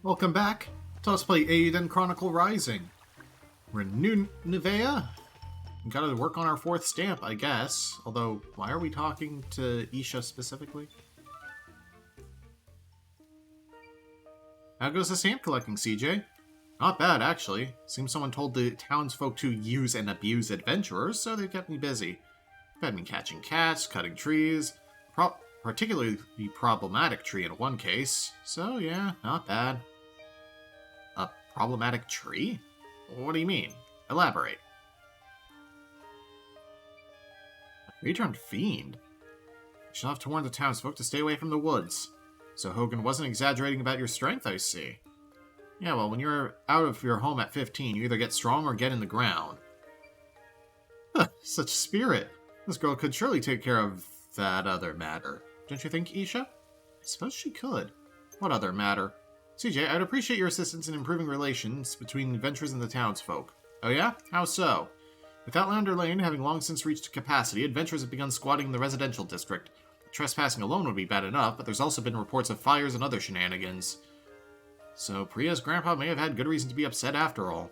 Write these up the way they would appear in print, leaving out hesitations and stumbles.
Welcome back. Let's play Eiyuden Chronicle Rising. We're in New Nevea. We gotta work on our fourth stamp, I guess. Although, why are we talking to Isha specifically? How goes the stamp collecting, CJ? Not bad, actually. Seems someone told the townsfolk to use and abuse adventurers, so they kept me busy. I've had me catching cats, cutting trees, particularly the problematic tree in one case. So yeah, not bad. A problematic tree? What do you mean? Elaborate. A returned fiend? I shall have to warn the townsfolk to stay away from the woods. So Hogan wasn't exaggerating about your strength, I see. Yeah, well, when you're out of your home at 15, you either get strong or get in the ground. Huh, such spirit. This girl could surely take care of that other matter. Don't you think, Isha? I suppose she could. What other matter? CJ, I'd appreciate your assistance in improving relations between adventurers and the townsfolk. Oh yeah? How so? With Outlander Lane having long since reached capacity, adventurers have begun squatting in the residential district. Trespassing alone would be bad enough, but there's also been reports of fires and other shenanigans. So Priya's grandpa may have had good reason to be upset after all.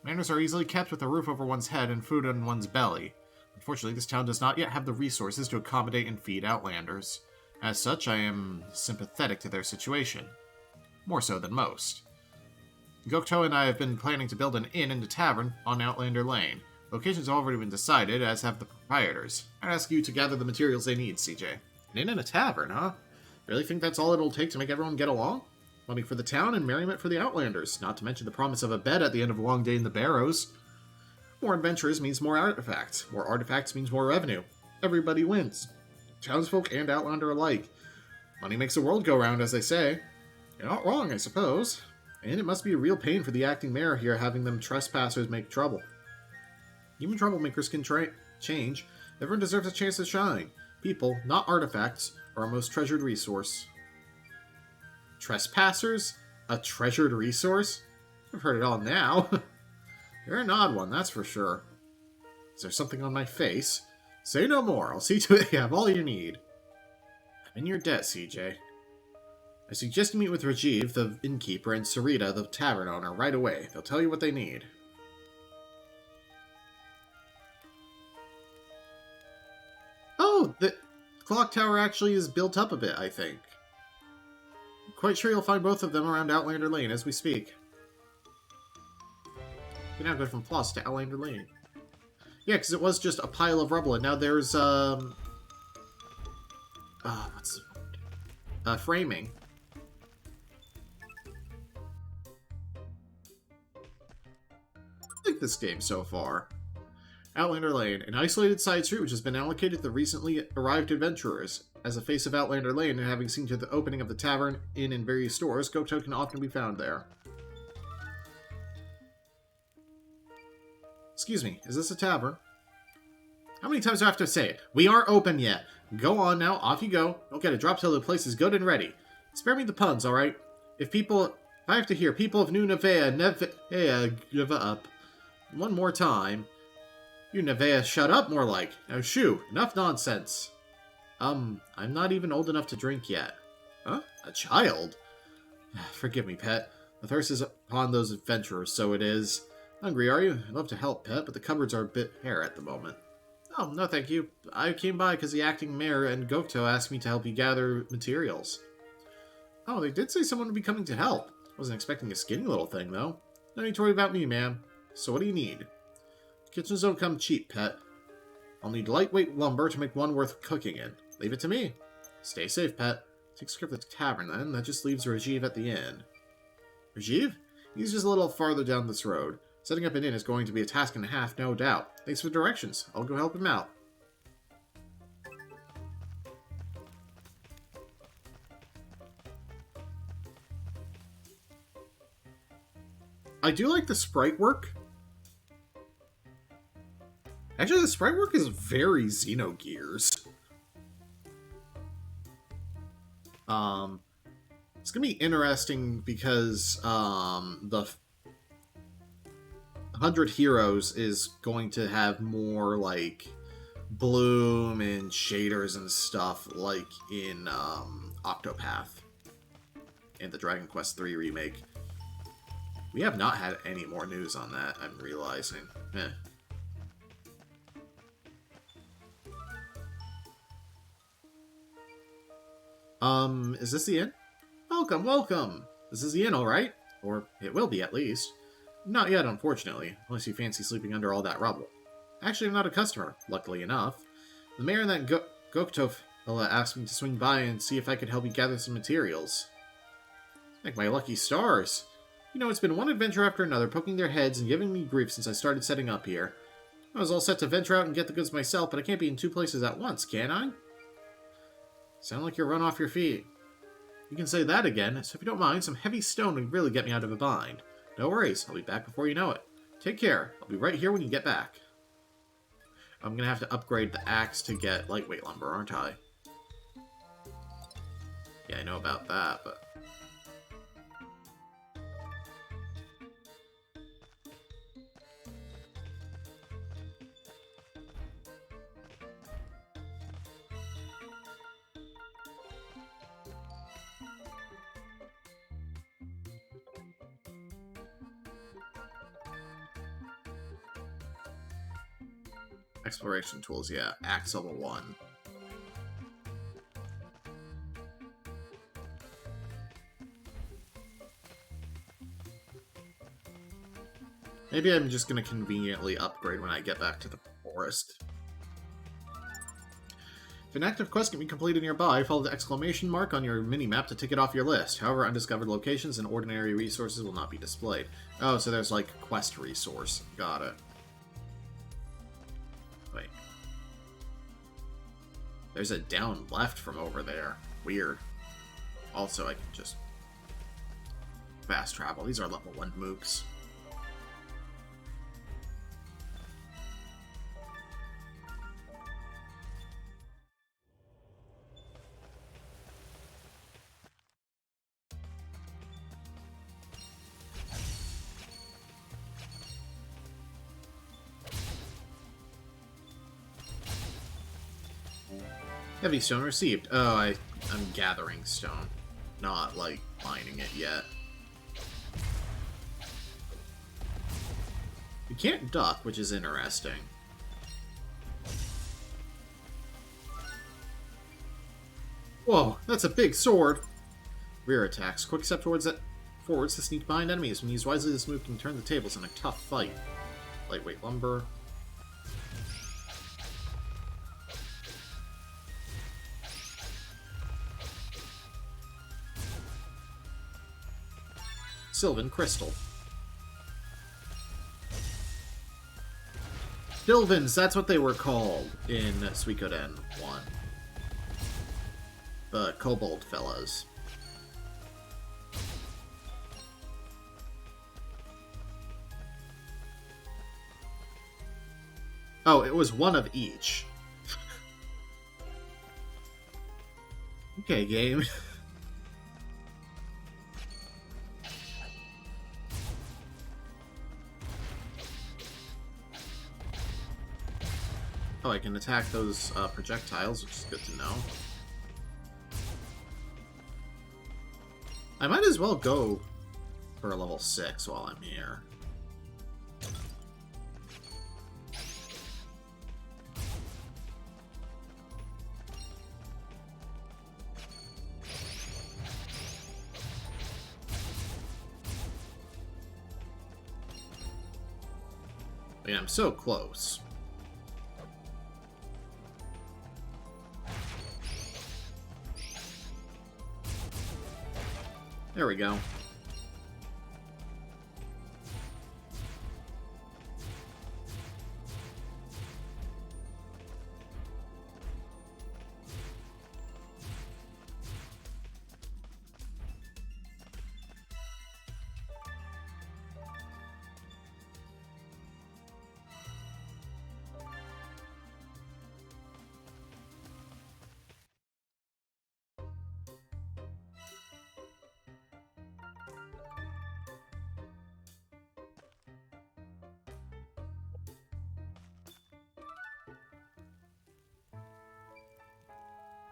Manners are easily kept with a roof over one's head and food on one's belly. Unfortunately, this town does not yet have the resources to accommodate and feed Outlanders. As such, I am sympathetic to their situation. More so than most. Gokto and I have been planning to build an inn and a tavern on Outlander Lane. Locations have already been decided, as have the proprietors. I'd ask you to gather the materials they need, CJ. An inn and a tavern, huh? Really think that's all it'll take to make everyone get along? Money for the town and merriment for the Outlanders, not to mention the promise of a bed at the end of a long day in the Barrows. More adventurers means more artifacts. More artifacts means more revenue. Everybody wins. Townsfolk and Outlander alike. Money makes the world go round, as they say. You're not wrong, I suppose. And it must be a real pain for the acting mayor here having them trespassers make trouble. Even troublemakers can change. Everyone deserves a chance to shine. People, not artifacts, are our most treasured resource. Trespassers? A treasured resource? I've heard it all now. You're an odd one, that's for sure. Is there something on my face? Say no more. I'll see to it you have all you need. I'm in your debt, CJ. I suggest you meet with Rajiv, the innkeeper, and Sarita, the tavern owner, right away. They'll tell you what they need. Oh, the clock tower actually is built up a bit, I think. I'm quite sure you'll find both of them around Outlander Lane as we speak. We now go from Plus to Outlander Lane. Yeah, because it was just a pile of rubble, and now there's, what's the word? Framing. I like this game so far. Outlander Lane, an isolated side street which has been allocated to the recently arrived adventurers. As a face of Outlander Lane, and having seen to the opening of the tavern, inn, and various stores, Gokto can often be found there. Excuse me, is this a tavern? How many times do I have to say it? We aren't open yet. Go on now, off you go. Don't get a drop till the place is good and ready. Spare me the puns, alright? If I have to hear people of New Nevea, give up. One more time. You Nevea, shut up, more like. Now shoo, enough nonsense. I'm not even old enough to drink yet. Huh? A child? Forgive me, pet. The thirst is upon those adventurers, so it is. Hungry, are you? I'd love to help, pet, but the cupboards are a bit bare at the moment. Oh, no thank you. I came by because the acting mayor and Gokto asked me to help you gather materials. Oh, they did say someone would be coming to help. Wasn't expecting a skinny little thing, though. No need to worry about me, ma'am. So what do you need? Kitchens don't come cheap, pet. I'll need lightweight lumber to make one worth cooking in. Leave it to me. Stay safe, pet. Take care of the tavern, then. That just leaves Rajiv at the inn. Rajiv? He's just a little farther down this road. Setting up an inn is going to be a task and a half, no doubt. Thanks for the directions. I'll go help him out. I do like the sprite work. Actually, the sprite work is very Xenogears. It's gonna be interesting because the 100 Heroes is going to have more like bloom and shaders and stuff like in Octopath. and the Dragon Quest III remake. We have not had any more news on that, I'm realizing. Is this the inn? Welcome, welcome! This is the inn, alright? Or it will be, at least. Not yet, unfortunately, unless you fancy sleeping under all that rubble. Actually, I'm not a customer, luckily enough. The mayor and that Gokto fella asked me to swing by and see if I could help you gather some materials. Like my lucky stars. You know, it's been one adventure after another, poking their heads and giving me grief since I started setting up here. I was all set to venture out and get the goods myself, but I can't be in two places at once, can I? Sound like you're run off your feet. You can say that again, so if you don't mind, some heavy stone would really get me out of a bind. No worries, I'll be back before you know it. Take care, I'll be right here when you get back. I'm gonna have to upgrade the axe to get lightweight lumber, aren't I? Yeah, I know about that, but... Exploration tools, yeah. Axe level 1. Maybe I'm just going to conveniently upgrade when I get back to the forest. If an active quest can be completed nearby, follow the exclamation mark on your mini-map to tick it off your list. However, undiscovered locations and ordinary resources will not be displayed. Oh, so there's like quest resource. Got it. Wait. There's a down left from over there. Weird. Also, I can just fast travel. These are level 1 mooks. Heavy stone received. Oh, I'm gathering stone. Not, like, mining it yet. You can't duck, which is interesting. Whoa, that's a big sword! Rear attacks. Quick step forwards to sneak behind enemies. When used wisely, this move can turn the tables in a tough fight. Lightweight lumber. Sylvan Crystal. Sylvans, that's what they were called in Suikoden 1. The kobold fellas. Oh, it was one of each. Okay, game. Oh, I can attack those projectiles, which is good to know. I might as well go for a level 6 while I'm here. I mean, I'm so close. There we go.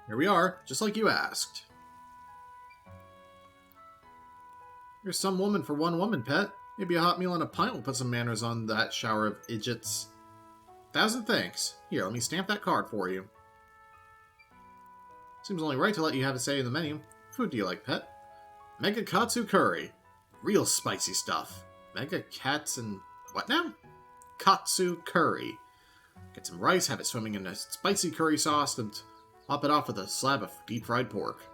Here we are, just like you asked. You're some woman for one woman, pet. Maybe a hot meal and a pint will put some manners on that shower of idiots. 1,000 thanks. Here, let me stamp that card for you. Seems only right to let you have a say in the menu. Food do you like, pet? Mega Katsu Curry. Real spicy stuff. Mega Cats and... what now? Katsu Curry. Get some rice, have it swimming in a spicy curry sauce, and top it off with a slab of deep-fried pork.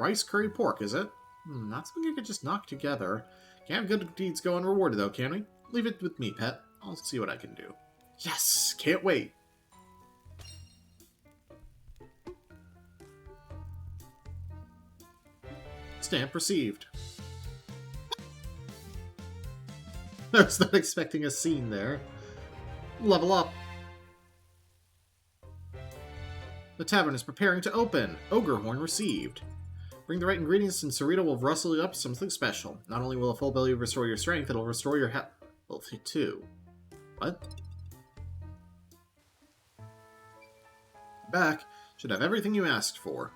Rice curry pork, is it? Not something I could just knock together. Can't have good deeds go unrewarded, though, can we? Leave it with me, pet. I'll see what I can do. Yes! Can't wait! Stamp received. I was not expecting a scene there. Level up. The tavern is preparing to open. Ogre horn received. Bring the right ingredients and Sarita will rustle you up something special. Not only will a full belly restore your strength, it'll restore your health too. What? Back. Should have everything you asked for.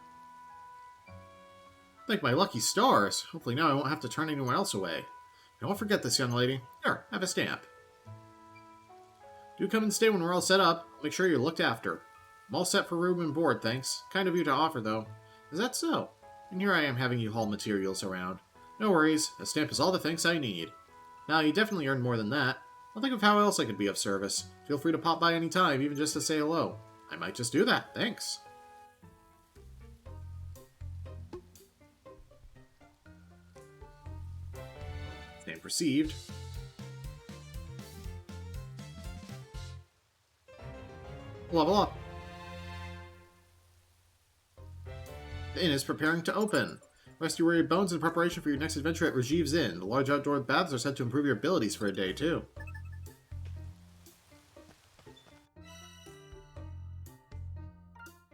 Thank my lucky stars. Hopefully now I won't have to turn anyone else away. Don't forget this, young lady. Here, have a stamp. Do come and stay when we're all set up. Make sure you're looked after. I'm all set for room and board, thanks. Kind of you to offer, though. Is that so? And here I am having you haul materials around. No worries. A stamp is all the thanks I need. Now, you definitely earned more than that. I'll think of how else I could be of service. Feel free to pop by any time, even just to say hello. I might just do that. Thanks. Stamp received. Level up. The inn is preparing to open. Rest your weary bones in preparation for your next adventure at Rajiv's Inn. The large outdoor baths are said to improve your abilities for a day, too.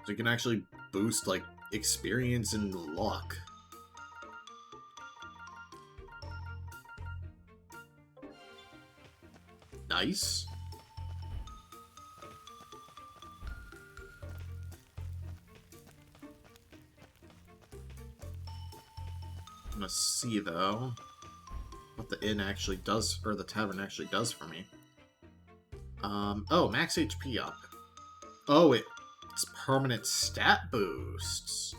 So you can actually boost, like, experience and luck. Nice. I'm gonna see, though, what the inn actually does, or the tavern actually does for me. Oh, max HP up. Oh, it's permanent stat boosts.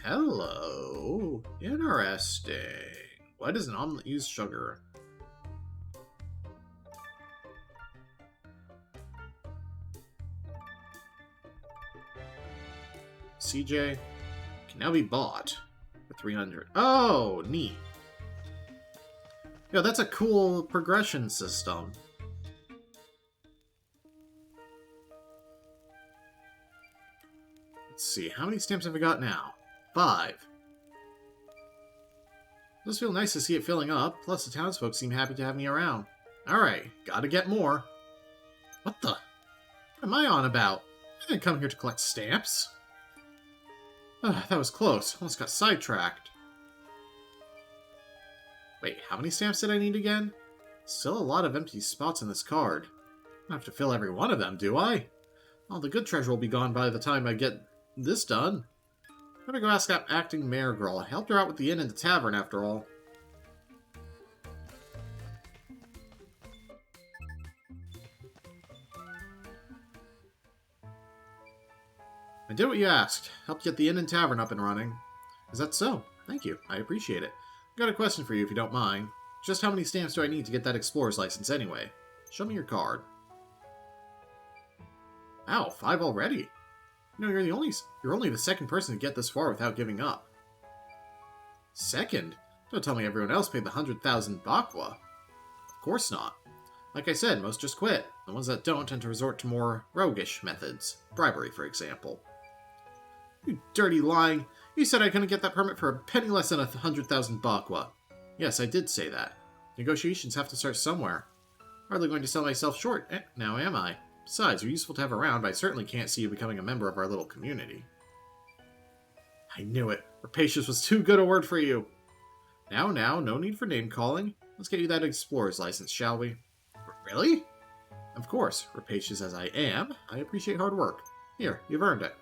Hello. Interesting. Why does an omelet use sugar? CJ can now be bought for 300. Oh, neat. Yeah, that's a cool progression system. Let's see, how many stamps have I got now? 5. It does feel nice to see it filling up, plus the townsfolk seem happy to have me around. Alright, gotta get more. What the? What am I on about? I didn't come here to collect stamps. That was close. Almost got sidetracked. Wait, how many stamps did I need again? Still a lot of empty spots in this card. I don't have to fill every one of them, do I? All the good treasure will be gone by the time I get this done. Better go ask that acting mayor girl. I helped her out with the inn and the tavern, after all. I did what you asked. Helped get the inn and tavern up and running. Is that so? Thank you. I appreciate it. I've got a question for you if you don't mind. Just how many stamps do I need to get that explorer's license anyway? Show me your card. Ow, 5 already. You know, you're only the second person to get this far without giving up. Second? Don't tell me everyone else paid the 100,000 bakwa. Of course not. Like I said, most just quit. The ones that don't tend to resort to more roguish methods. Bribery, for example. You dirty lying. You said I couldn't get that permit for a penny less than 100,000 bakwa. Yes, I did say that. Negotiations have to start somewhere. Hardly going to sell myself short, now am I? Besides, you're useful to have around, but I certainly can't see you becoming a member of our little community. I knew it. Rapacious was too good a word for you. Now, no need for name-calling. Let's get you that explorer's license, shall we? Really? Of course, rapacious as I am, I appreciate hard work. Here, you've earned it.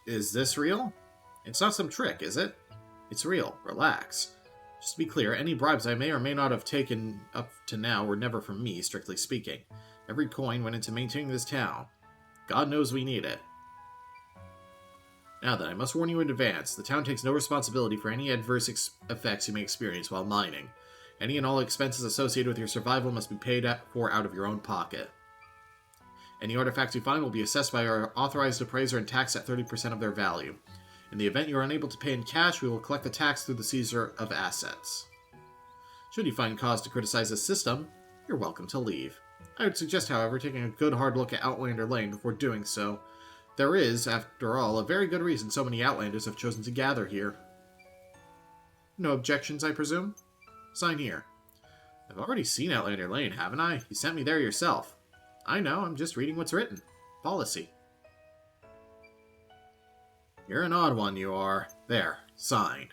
Is this real? It's not some trick, is it? It's real. Relax. Just to be clear, any bribes I may or may not have taken up to now were never from me, strictly speaking. Every coin went into maintaining this town. God knows we need it. Now then, I must warn you in advance, the town takes no responsibility for any adverse effects you may experience while mining. Any and all expenses associated with your survival must be paid for out of your own pocket. Any artifacts you find will be assessed by our authorized appraiser and taxed at 30% of their value. In the event you are unable to pay in cash, we will collect the tax through the seizure of assets. Should you find cause to criticize this system, you're welcome to leave. I would suggest, however, taking a good hard look at Outlander Lane before doing so. There is, after all, a very good reason so many Outlanders have chosen to gather here. No objections, I presume? Sign here. I've already seen Outlander Lane, haven't I? You sent me there yourself. I know, I'm just reading what's written. Policy. You're an odd one, you are. There, sign.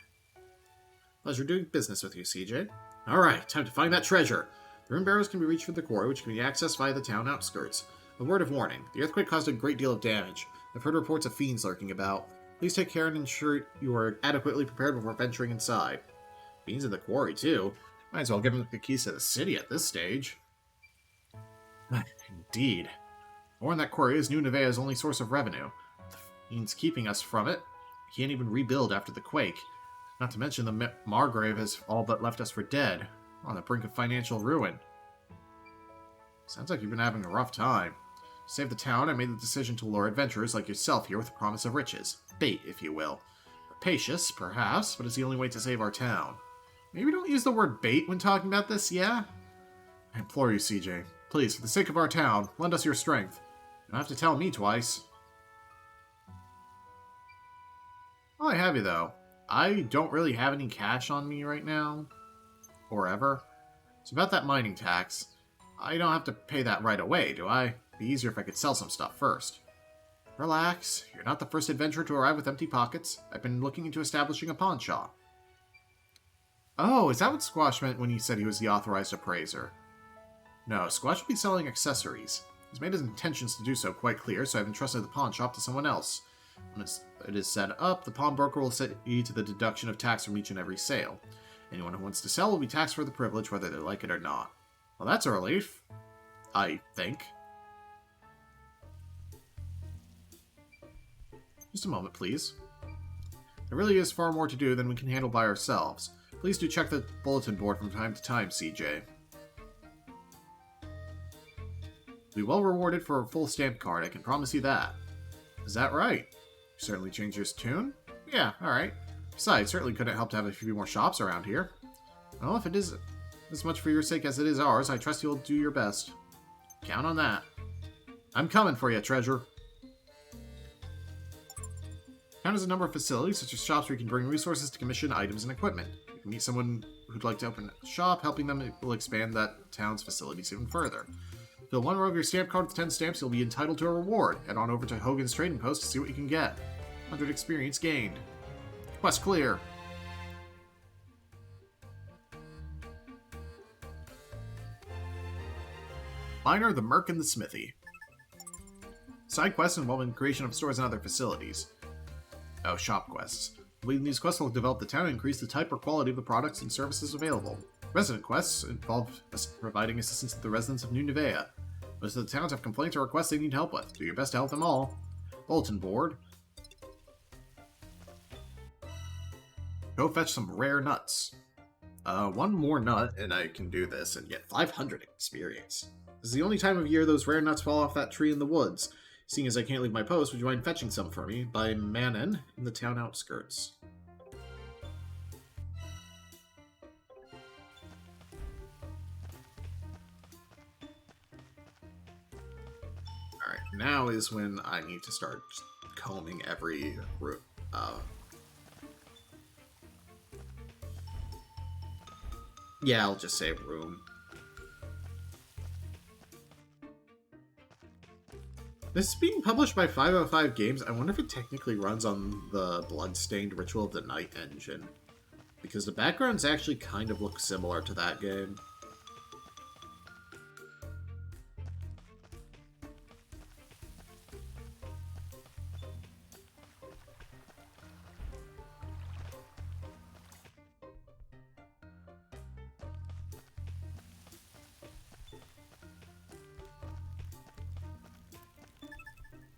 Pleasure doing business with you, CJ. Alright, time to find that treasure. The rune barrows can be reached from the quarry, which can be accessed via the town outskirts. A word of warning. The earthquake caused a great deal of damage. I've heard reports of fiends lurking about. Please take care and ensure you are adequately prepared before venturing inside. Fiends in the quarry, too. Might as well give them the keys to the city at this stage. Indeed. More in that quarry is New Nevaeh's only source of revenue. The fiends keeping us from it. We can't even rebuild after the quake. Not to mention the Margrave has all but left us for dead. We're on the brink of financial ruin. Sounds like you've been having a rough time. To save the town, I made the decision to lure adventurers like yourself here with the promise of riches. Bait, if you will. Rapacious, perhaps, but it's the only way to save our town. Maybe don't use the word bait when talking about this, yeah? I implore you, CJ. Please, for the sake of our town, lend us your strength. You don't have to tell me twice. Well, I have you, though. I don't really have any cash on me right now. Or ever. It's about that mining tax. I don't have to pay that right away, do I? It'd be easier if I could sell some stuff first. Relax. You're not the first adventurer to arrive with empty pockets. I've been looking into establishing a pawn shop. Oh, is that what Squash meant when he said he was the authorized appraiser? No, Squash will be selling accessories. He's made his intentions to do so quite clear, so I've entrusted the pawn shop to someone else. When it is set up, the pawnbroker will set you to the deduction of tax from each and every sale. Anyone who wants to sell will be taxed for the privilege, whether they like it or not. Well, that's a relief. I think. Just a moment, please. There really is far more to do than we can handle by ourselves. Please do check the bulletin board from time to time, CJ. You'll be well rewarded for a full stamp card, I can promise you that. Is that right? You certainly changed your tune? Yeah, alright. Besides, certainly couldn't help to have a few more shops around here. Well, if it is as much for your sake as it is ours, I trust you'll do your best. Count on that. I'm coming for you, treasure. Town has a number of facilities, such as shops where you can bring resources to commission items and equipment. You can meet someone who'd like to open a shop, helping them will expand that town's facilities even further. Fill one row of your stamp card with 10 stamps, you'll be entitled to a reward. Head on over to Hogan's Trading Post to see what you can get. 100 experience gained. Quest clear. Miner, the Merc, and the Smithy. Side quests involving the creation of stores and other facilities. Oh, shop quests. Completing these quests will develop the town and increase the type or quality of the products and services available. Resident quests involve providing assistance to the residents of New Nevaeh. Most of the towns have complaints or requests they need help with. Do your best to help them all. Bulletin board. Go fetch some rare nuts. One more nut and I can do this and get 500 experience. This is the only time of year those rare nuts fall off that tree in the woods. Seeing as I can't leave my post, would you mind fetching some for me by Manon in the town outskirts? Alright, now is when I need to start combing every room. Yeah, I'll just say room. This is being published by 505 Games. I wonder if it technically runs on the Bloodstained Ritual of the Night engine. Because the backgrounds actually kind of look similar to that game.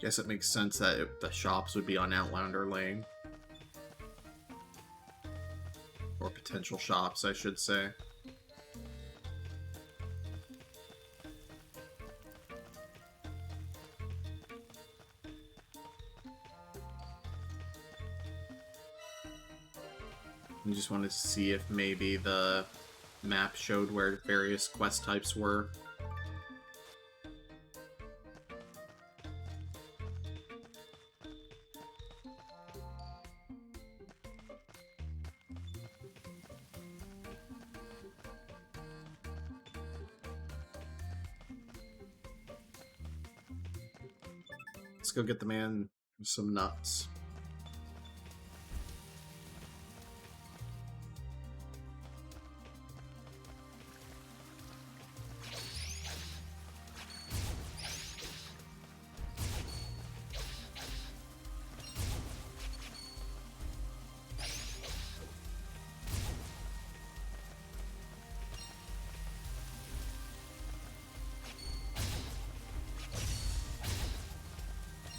Guess it makes sense that the shops would be on Outlander Lane. Or potential shops, I should say. I just wanted to see if maybe the map showed where various quest types were. Let's go get the man some nuts.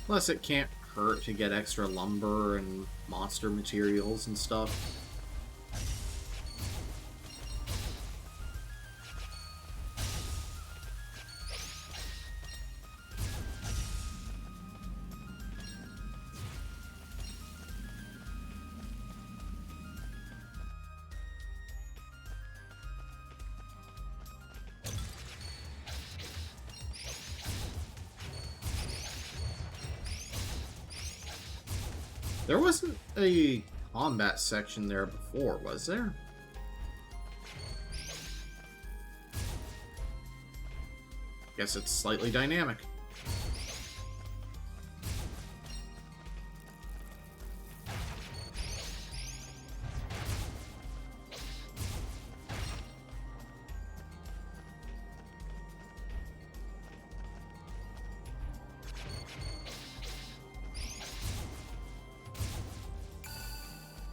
Plus, it can't hurt to get extra lumber and monster materials and stuff. There wasn't a combat section there before, was there? Guess it's slightly dynamic.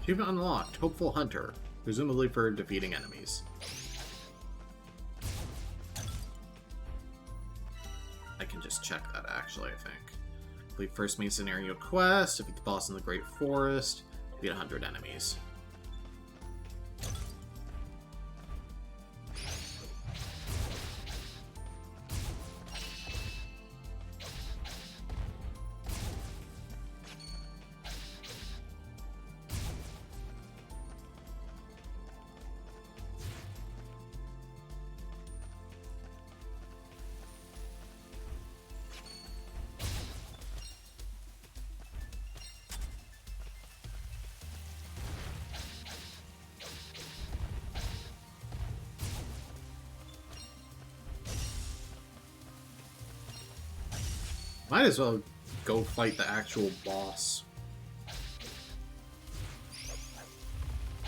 Achievement unlocked. Hopeful Hunter. Presumably for defeating enemies. I can just check that, actually, I think. Complete first main scenario quest. Defeat the boss in the Great Forest. Defeat 100 enemies. Might as well go fight the actual boss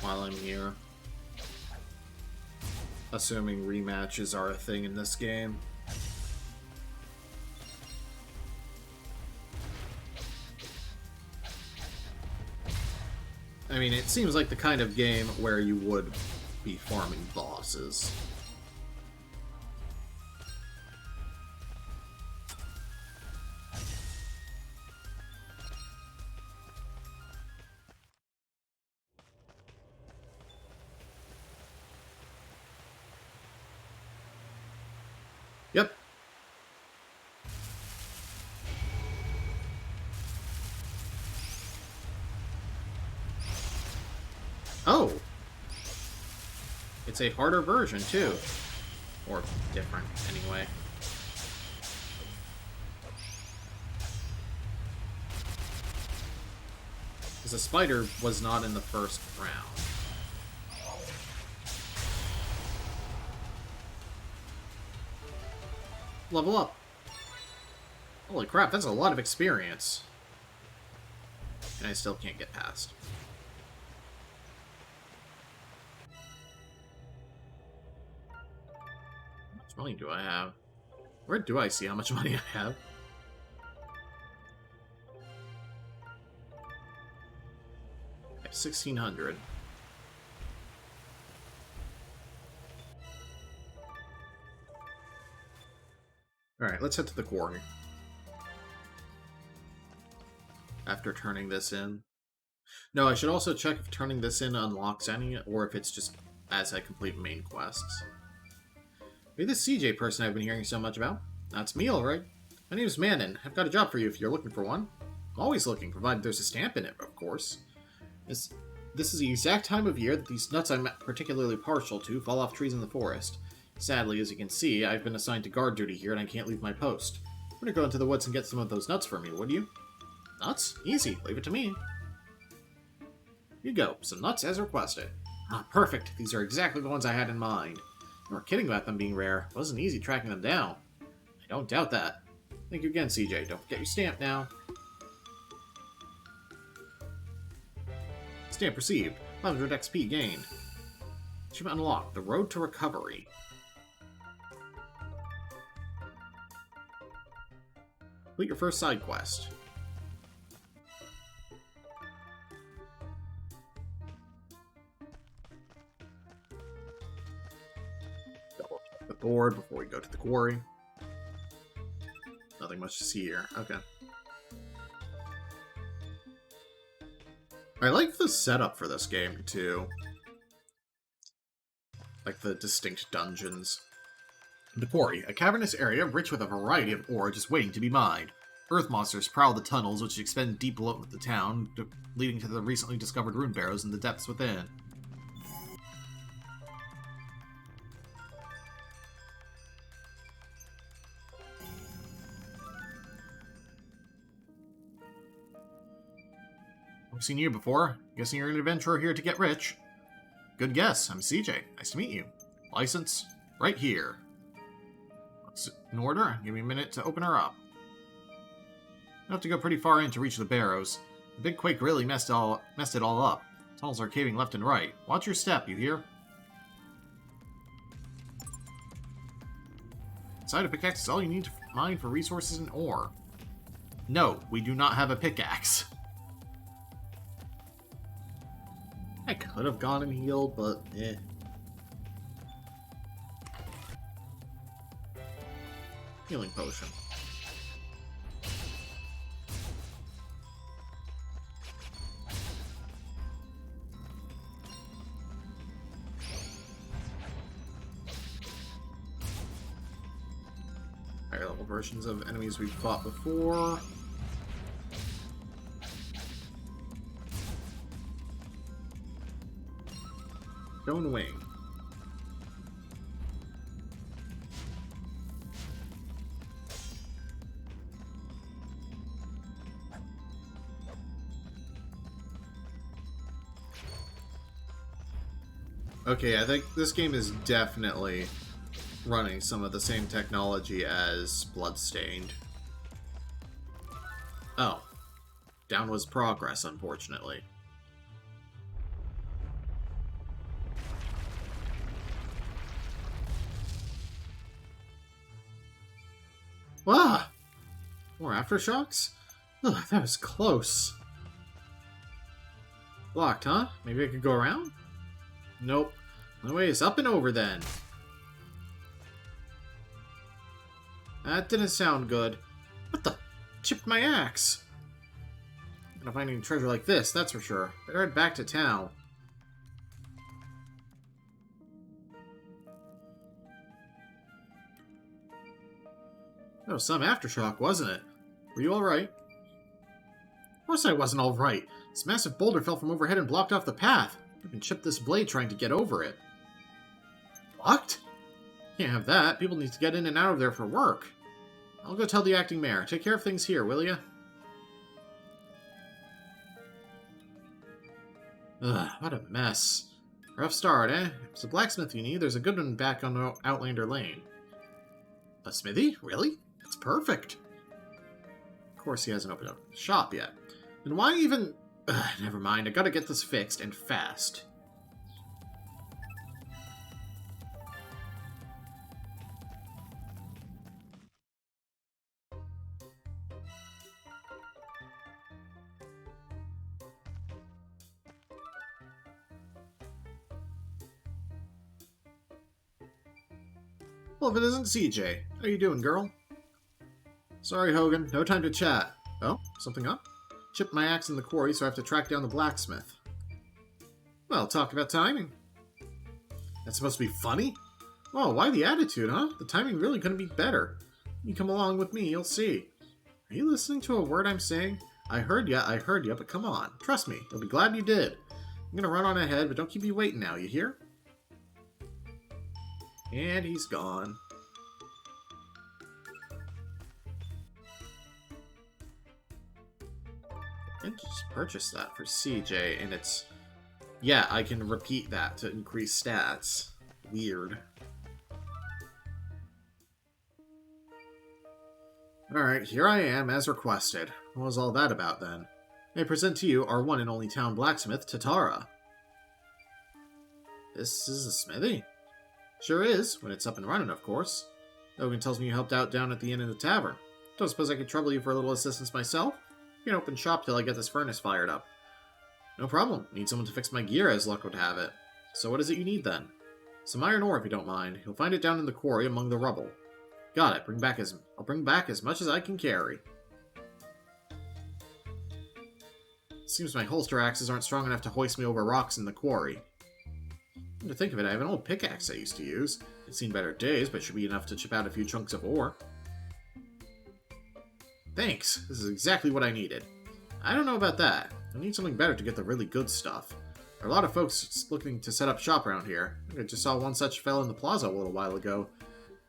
while I'm here. Assuming rematches are a thing in this game. I mean, it seems like the kind of game where you would be farming bosses. Yep. Oh! It's a harder version, too. Or different, anyway. Because the spider was not in the first round. Level up. Holy crap, that's a lot of experience. And I still can't get past. How much money do I have? Where do I see how much money I have? I have 1,600. Alright, let's head to the quarry. after turning this in. No, I should also check if turning this in unlocks any, or if it's just as I complete main quests. Maybe this CJ person I've been hearing so much about. That's me, alright. My name's Manon. I've got a job for you if you're looking for one. I'm always looking, provided there's a stamp in it, of course. This is the exact time of year that these nuts I'm particularly partial to fall off trees in the forest. Sadly, as you can see, I've been assigned to guard duty here and I can't leave my post. I'm gonna go into the woods and get some of those nuts for me, would you? Nuts? Easy. Leave it to me. Here you go. Some nuts as requested. Ah, perfect. These are exactly the ones I had in mind. You were kidding about them being rare. It wasn't easy tracking them down. I don't doubt that. Thank you again, CJ. Don't forget your stamp now. Stamp received. 500 XP gained. Achievement unlocked. The road to recovery. Complete your first side quest. Double check the board before we go to the quarry. Nothing much to see here. Okay. I like the setup for this game, too. Like the distinct dungeons. The Quarry, a cavernous area rich with a variety of ore just waiting to be mined. Earth monsters prowl the tunnels which extend deep below the town, leading to the recently discovered rune barrows in the depths within. I've seen you before. Guessing you're an adventurer here to get rich. Good guess. I'm CJ. Nice to meet you. License? Right here. Looks in order. Give me a minute to open her up. You have to go pretty far in to reach the barrows. The big quake really messed it all up. Tunnels are caving left and right. Watch your step, you hear? Inside a pickaxe is all you need to mine for resources and ore. No, we do not have a pickaxe. I could have gone and healed, but eh. Healing potion. Higher level versions of enemies we've fought before. Stone Wing. Okay, I think this game is definitely running some of the same technology as Bloodstained. Oh. Down was progress, unfortunately. Ah! More aftershocks? Ugh, that was close. Blocked, huh? Maybe I could go around? Nope. The way is up and over then. That didn't sound good. What the? Chipped my axe. Gonna find any treasure like this, that's for sure. Better head back to town. That was some aftershock, wasn't it? Were you alright? Of course I wasn't alright. This massive boulder fell from overhead and blocked off the path. I can chip this blade trying to get over it. Blocked? Can't have that. People need to get in and out of there for work. I'll go tell the acting mayor. Take care of things here, will ya? Ugh, what a mess. Rough start, eh? If it's a blacksmith you need, there's a good one back on Outlander Lane. A smithy? Really? That's perfect. Of course he hasn't opened up the shop yet. Then why even... Ugh, never mind, I gotta get this fixed, and fast. Well, if it isn't CJ. How you doing, girl? Sorry, Hogan. No time to chat. Oh? Something up? chipped my axe in the quarry, so I have to track down the blacksmith. Well, talk about timing. That's supposed to be funny? Oh, why the attitude, huh? The timing really couldn't be better. You come along with me, you'll see. Are you listening to a word I'm saying? I heard ya, but come on. Trust me, you'll be glad you did. I'm gonna run on ahead, but don't keep me waiting now, you hear? And he's gone. I just purchased that for CJ, and it's... Yeah, I can repeat that to increase stats. Weird. Alright, here I am, as requested. What was all that about, then? I present to you our one and only town blacksmith, Tatara. This is a smithy? Sure is, when it's up and running, of course. Hogan tells me you helped out down at the inn and the tavern. Don't suppose I could trouble you for a little assistance myself? You can open shop till I get this furnace fired up. No problem. Need someone to fix my gear, as luck would have it. So what is it you need, then? Some iron ore, if you don't mind. You'll find it down in the quarry among the rubble. Got it. I'll bring back as much as I can carry. Seems my holster axes aren't strong enough to hoist me over rocks in the quarry. Come to think of it, I have an old pickaxe I used to use. It's seen better days, but should be enough to chip out a few chunks of ore. Thanks. This is exactly what I needed. I don't know about that. I need something better to get the really good stuff. There are a lot of folks looking to set up shop around here. I just saw one such fella in the plaza a little while ago.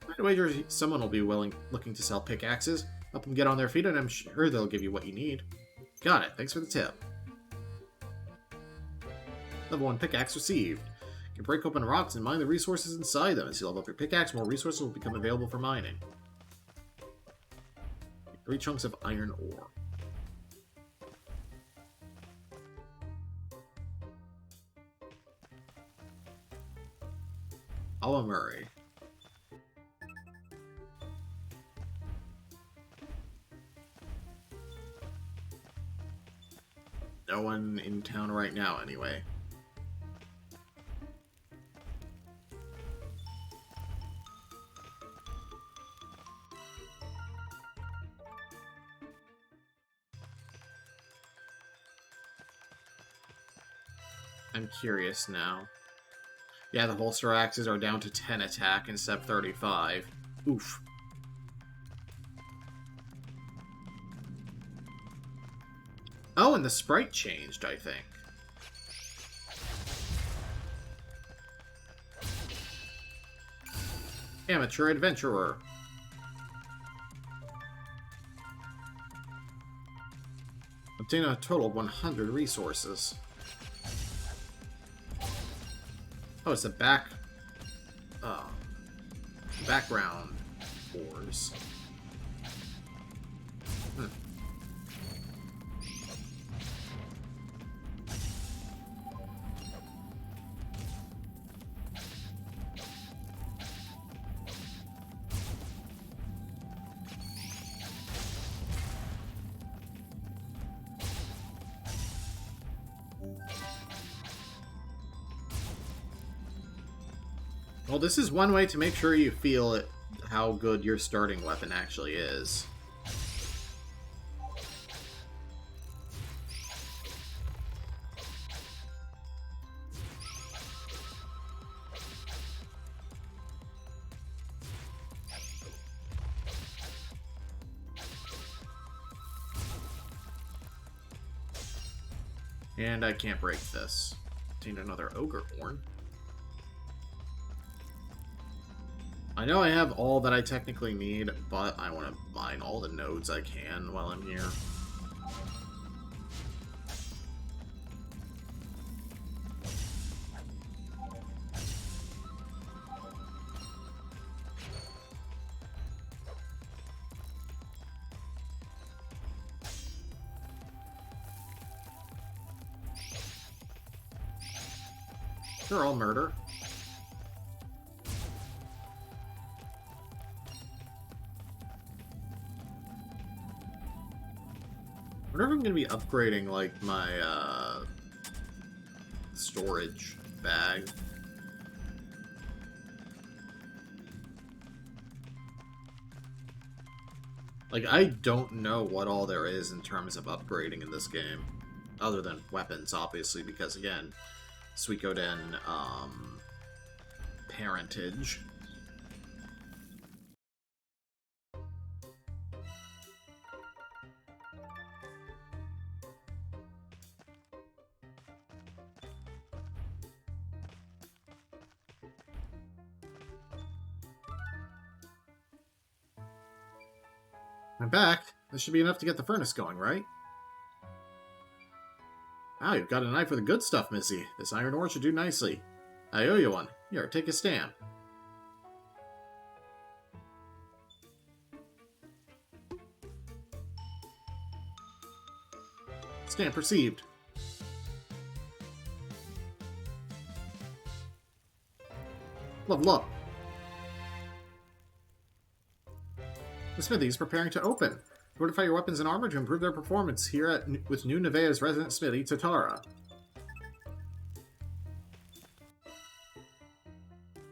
I'd wager someone will be looking to sell pickaxes. Help them get on their feet, and I'm sure they'll give you what you need. Got it. Thanks for the tip. Level 1 pickaxe received. You can break open rocks and mine the resources inside them. As you level up your pickaxe, more resources will become available for mining. 3 chunks of iron ore. Murray. No one in town right now, anyway. I'm curious now. Yeah, the holster axes are down to 10 attack instead of 35. Oof. Oh, and the sprite changed, I think. Amateur adventurer. Obtain a total of 100 resources. Oh, it's the background ores. Well, this is one way to make sure you feel how good your starting weapon actually is. And I can't break this. Obtained another ogre horn. I know I have all that I technically need, but I want to mine all the nodes I can while I'm here. They're all murder. I wonder if I'm going to be upgrading, like, my, storage bag. Like, I don't know what all there is in terms of upgrading in this game. Other than weapons, obviously, because, again, Suikoden, parentage. I'm back. This should be enough to get the furnace going, right? Ah, you've got an eye for the good stuff, Missy. This iron ore should do nicely. I owe you one. Here, take a stamp. Stamp received. Level up. The smithy is preparing to open. Fortify your weapons and armor to improve their performance here with new Nevaeh's resident smithy, Tatara.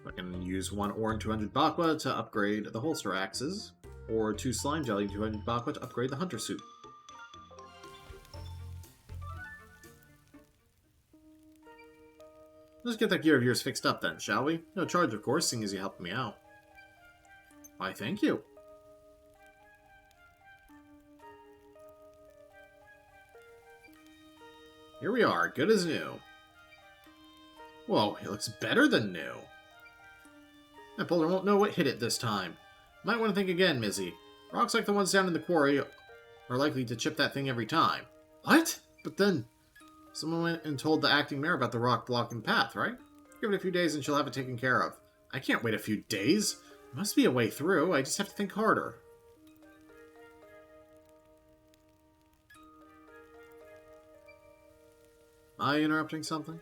I can use 1 ore and 200 bakwa to upgrade the holster axes, or 2 slime jelly and 200 bakwa to upgrade the hunter suit. Let's get that gear of yours fixed up then, shall we? No charge, of course, seeing as you helped me out. Why, thank you. Here we are, good as new. Whoa, it looks better than new. That boulder won't know what hit it this time. Might want to think again, Mizzy. Rocks like the ones down in the quarry are likely to chip that thing every time. What? But then, someone went and told the acting mayor about the rock blocking the path, right? Give it a few days and she'll have it taken care of. I can't wait a few days. There must be a way through, I just have to think harder. Am I interrupting something?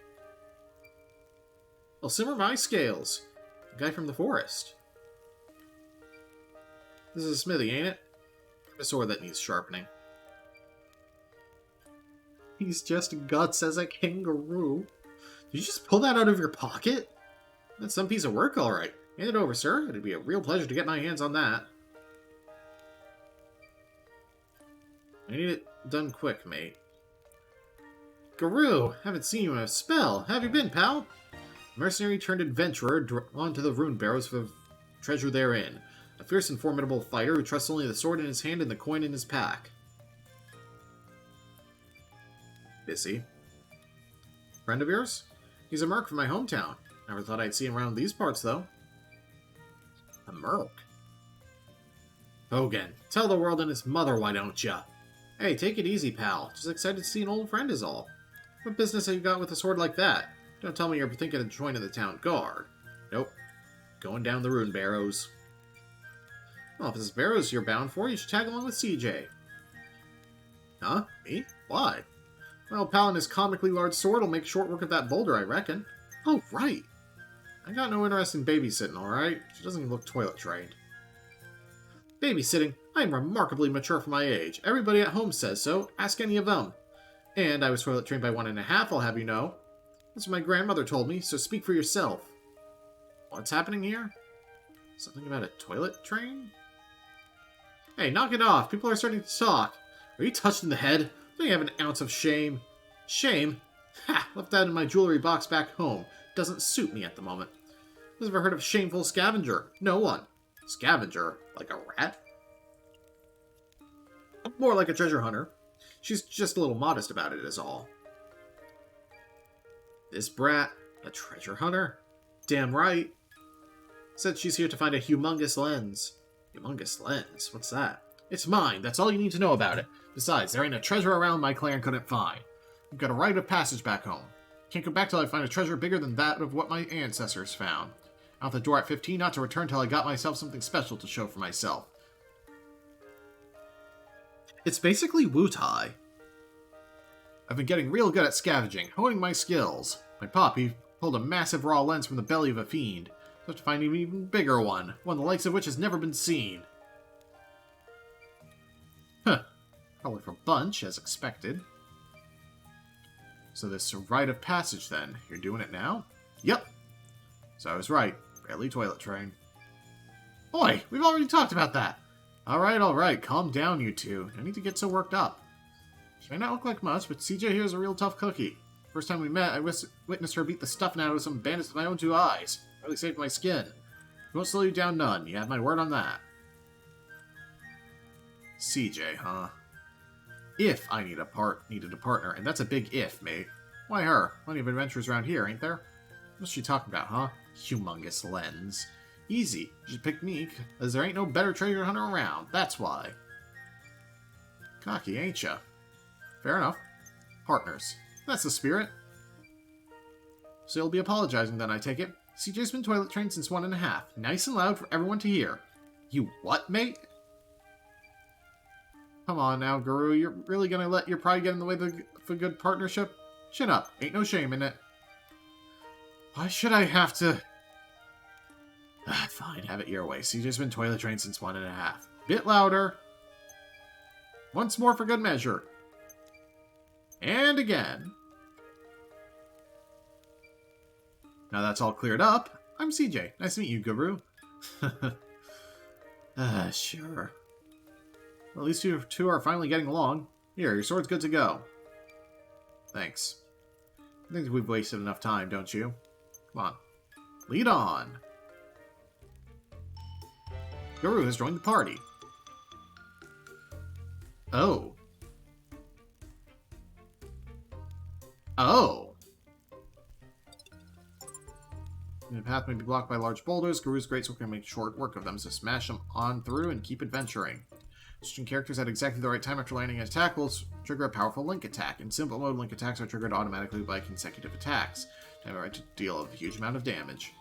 Well, simmer my scales. The guy from the forest. This is a smithy, ain't it? A sword that needs sharpening. He's just guts as a kangaroo. Did you just pull that out of your pocket? That's some piece of work, all right. Hand it over, sir. It'd be a real pleasure to get my hands on that. I need it done quick, mate. Garoo, haven't seen you in a spell. How have you been, pal? Mercenary turned adventurer drawn to the rune barrows for the treasure therein. A fierce and formidable fighter who trusts only the sword in his hand and the coin in his pack. Busy. Friend of yours? He's a merc from my hometown. Never thought I'd see him around these parts, though. A merc? Hogan, tell the world and its mother, why don't ya? Hey, take it easy, pal. Just excited to see an old friend is all. What business have you got with a sword like that? Don't tell me you're thinking of joining the town guard. Nope. Going down the rune barrows. Well, if it's barrows you're bound for, you should tag along with CJ. Huh? Me? Why? Well, pal and his comically large sword will make short work of that boulder, I reckon. Oh, right. I got no interest in babysitting, alright? She doesn't even look toilet trained. Babysitting? I am remarkably mature for my age. Everybody at home says so. Ask any of them. And I was toilet trained by 1.5, I'll have you know. That's what my grandmother told me, so speak for yourself. What's happening here? Something about a toilet train? Hey, knock it off. People are starting to talk. Are you touched in the head? Don't you have an ounce of shame? Shame? Ha! Left that in my jewelry box back home. Doesn't suit me at the moment. Who's ever heard of shameful scavenger? No one. Scavenger? Like a rat? More like a treasure hunter. She's just a little modest about it is all. This brat, a treasure hunter? Damn right. Said she's here to find a humongous lens. Humongous lens? What's that? It's mine. That's all you need to know about it. Besides, there ain't a treasure around my clan couldn't find. I've got a rite of passage back home. Can't come back till I find a treasure bigger than that of what my ancestors found. Out the door at 15, not to return till I got myself something special to show for myself. It's basically Wu-Tai. I've been getting real good at scavenging, honing my skills. My pop, he pulled a massive raw lens from the belly of a fiend. I have to find an even bigger one the likes of which has never been seen. Huh. Colorful bunch, as expected. So this rite of passage, then. You're doing it now? Yep. So I was right. Barely toilet trained. Oi, we've already talked about that. Alright, calm down, you two. I need to get so worked up. She may not look like much, but CJ here is a real tough cookie. First time we met, I witnessed her beat the stuffing out of some bandits with my own 2 eyes. Really saved my skin. We won't slow you down none. You have my word on that. CJ, huh? If I needed a partner, and that's a big if, mate. Why her? Plenty of adventures around here, ain't there? What's she talking about, huh? Humongous lens. Easy. You should pick me, because there ain't no better treasure hunter around. That's why. Cocky, ain't ya? Fair enough. Partners. That's the spirit. So you'll be apologizing then, I take it. CJ's been toilet trained since 1.5. Nice and loud for everyone to hear. You what, mate? Come on now, Guru. You're really gonna let your pride get in the way of a good partnership? Chin up. Ain't no shame in it. Why should I have to... Fine, have it your way. CJ's been toilet trained since 1.5. Bit louder. Once more for good measure. And again. Now that's all cleared up. I'm CJ. Nice to meet you, Guru. Sure. Well, at least you two are finally getting along. Here, your sword's good to go. Thanks. I think we've wasted enough time, don't you? Come on. Lead on. Guru has joined the party. Oh. Oh. The path may be blocked by large boulders. Guru's greatsword can make short work of them, so smash them on through and keep adventuring. Switching characters at exactly the right time after landing an attack will trigger a powerful link attack. In simple mode, link attacks are triggered automatically by consecutive attacks. Time right to deal a huge amount of damage.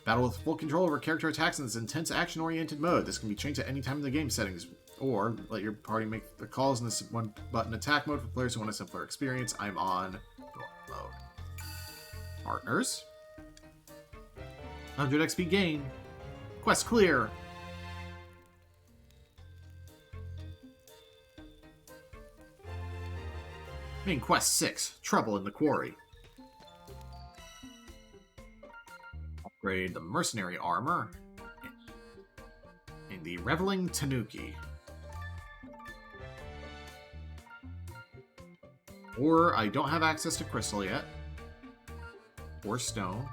Battle with full control over character attacks in this intense action-oriented mode. This can be changed at any time in the game settings, or let your party make the calls in this one-button attack mode for players who want a simpler experience. I'm on mode. Partners. 100 XP gain. Quest clear. Main quest 6. Trouble in the Quarry. Upgrade the mercenary armor and the reveling tanuki. Or I don't have access to crystal yet. Or stone.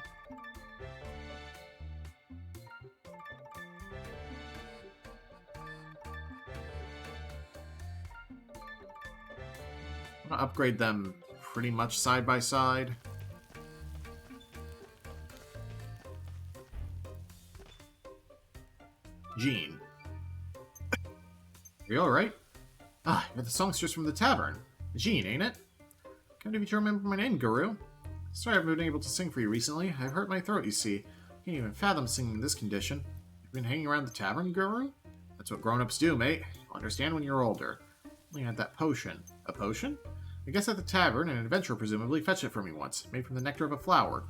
I'm gonna upgrade them pretty much side by side. Jean. Are you alright? Ah, you're the songstress from the tavern. Jean, ain't it? Can't even remember my name, Guru. Sorry I haven't been able to sing for you recently. I've hurt my throat, you see. Can't even fathom singing in this condition. You've been hanging around the tavern, Guru? That's what grown-ups do, mate. You'll understand when you're older. Only had that potion. A potion? I guess at the tavern, an adventurer presumably fetched it for me once, made from the nectar of a flower.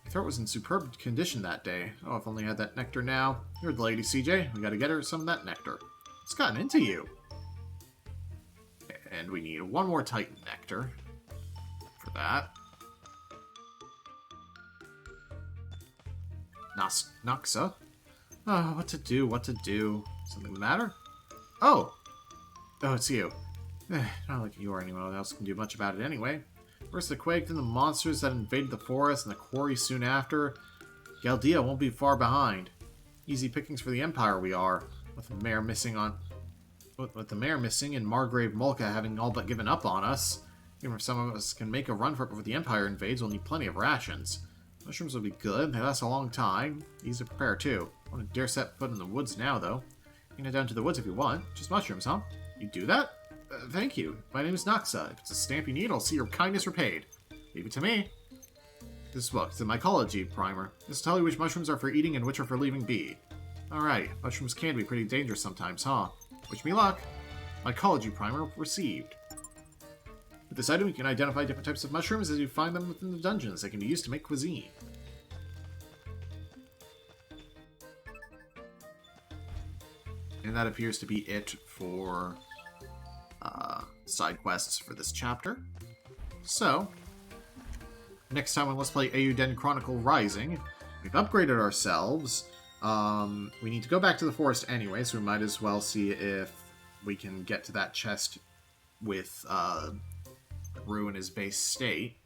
My throat was in superb condition that day. Oh, if only I had that nectar now. You're the lady, CJ. We gotta get her some of that nectar. What's gotten into you? And we need one more Titan nectar for that. Noxa? Oh, what to do? Something the matter? Oh! Oh, it's you. Not like you or anyone else can do much about it anyway. First the quake, then the monsters that invaded the forest, and the quarry soon after. Galdea won't be far behind. Easy pickings for the Empire we are, with the mayor missing and Margrave Mulka having all but given up on us. Even if some of us can make a run for it before the Empire invades, we'll need plenty of rations. Mushrooms will be good, they last a long time. Easy to prepare too. I wouldn't dare set foot in the woods now, though. You can head down to the woods if you want. Just mushrooms, huh? You do that? Thank you. My name is Noxa. If it's a stamp you need, I'll see your kindness repaid. Leave it to me. This book, the mycology primer. This will tell you which mushrooms are for eating and which are for leaving be. Alright, mushrooms can be pretty dangerous sometimes, huh? Wish me luck. Mycology primer received. With this item, you can identify different types of mushrooms as you find them within the dungeons. They can be used to make cuisine. And that appears to be it for side quests for this chapter. So, next time on Let's Play Eiyuden Chronicle Rising, we've upgraded ourselves We need to go back to the forest anyway, so we might as well see if we can get to that chest with Rue in his base state.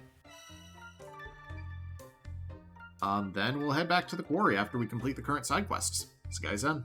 Then we'll head back to the quarry after we complete the current side quests. See you guys then.